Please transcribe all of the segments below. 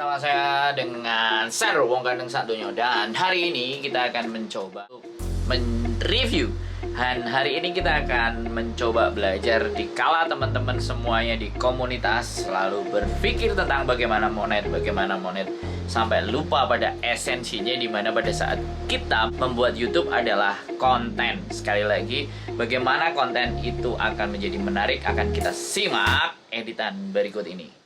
Bersama saya dengan Ser Wong Gandeng Satunya, dan hari ini kita akan mencoba mereview. Dan hari ini kita akan mencoba belajar dikala teman-teman semuanya di komunitas selalu berpikir tentang bagaimana monet sampai lupa pada esensinya, dimana pada saat kita membuat YouTube adalah konten. Sekali lagi, bagaimana konten itu akan menjadi menarik akan kita simak editan berikut ini.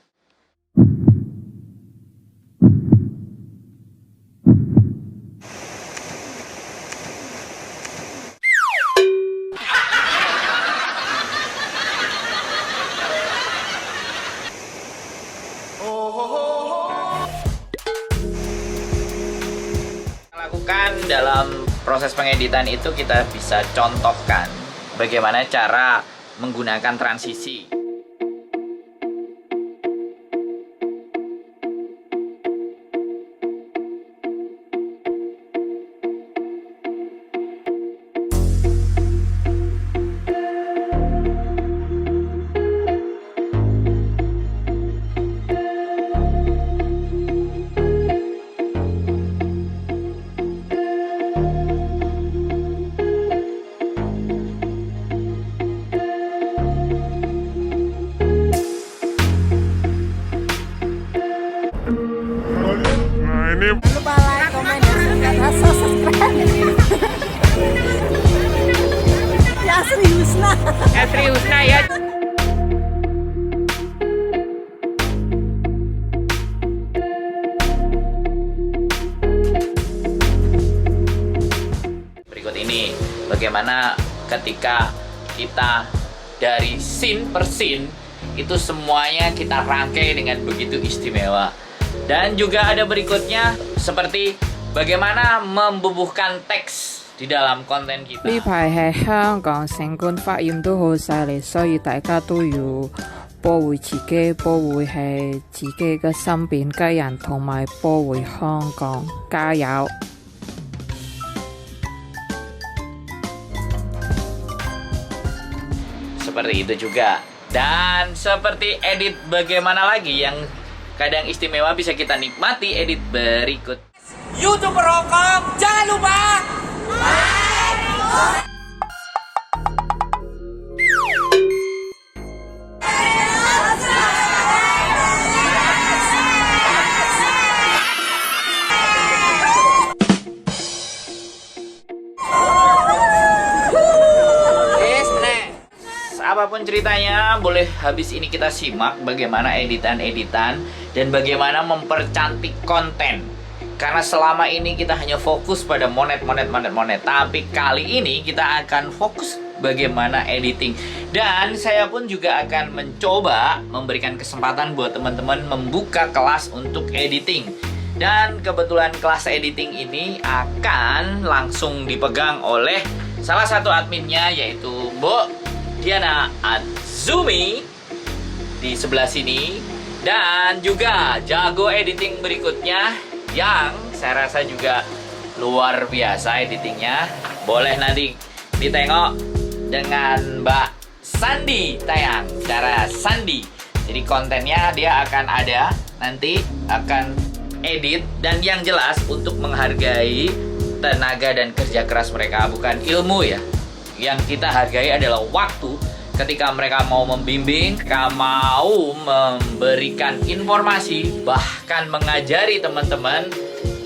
Dalam proses pengeditan itu kita bisa contohkan bagaimana cara menggunakan transisi. Jangan lupa like, komen, dan subscribe. Ya serius nah ya. Berikut ini bagaimana ketika kita dari scene per scene itu semuanya kita rangkai dengan begitu istimewa. Dan juga ada berikutnya seperti bagaimana membubuhkan teks di dalam konten kita. 呢排喺香港成冠發炎都好犀利，所以大家都要保護自己，保護係自己嘅身邊嘅人，同埋保護香港，加油！ Seperti itu juga. Dan seperti edit bagaimana lagi yang kadang istimewa bisa kita nikmati edit berikut. YouTuber Hongkong, jangan lupa like. Apapun ceritanya, boleh habis ini kita simak bagaimana editan-editan dan bagaimana mempercantik konten. Karena selama ini kita hanya fokus pada monet. Tapi kali ini kita akan fokus bagaimana editing. Dan saya pun juga akan mencoba memberikan kesempatan buat teman-teman membuka kelas untuk editing. Dan kebetulan kelas editing ini akan langsung dipegang oleh salah satu adminnya, yaitu Bu Diana Azumi di sebelah sini, dan juga jago editing berikutnya yang saya rasa juga luar biasa editingnya. Boleh nanti ditengok dengan Mbak Sandi Tayang, cara Sandi. Jadi kontennya dia akan ada, nanti akan edit, dan yang jelas untuk menghargai tenaga dan kerja keras mereka, bukan ilmu ya. Yang kita hargai adalah waktu ketika mereka mau membimbing, mereka mau memberikan informasi, bahkan mengajari teman-teman.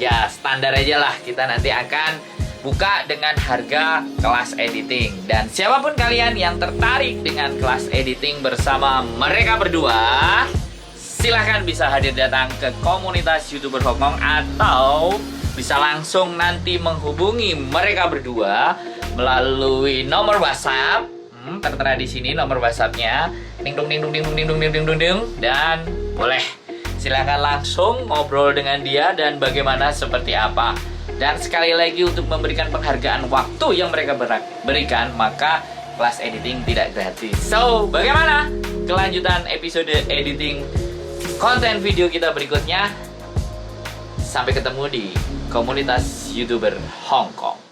Ya standar aja lah, kita nanti akan buka dengan harga kelas editing. Dan siapapun kalian yang tertarik dengan kelas editing bersama mereka berdua, silahkan bisa hadir datang ke komunitas YouTuber Hongkong, atau bisa langsung nanti menghubungi mereka berdua melalui nomor WhatsApp. Tertera di sini nomor WhatsAppnya. Ding dong, dan boleh silakan langsung ngobrol dengan dia dan bagaimana seperti apa. Dan sekali lagi, untuk memberikan penghargaan waktu yang mereka berikan, maka kelas editing tidak gratis. So, bagaimana kelanjutan episode editing konten video kita berikutnya? Sampai ketemu di komunitas YouTuber Hongkong.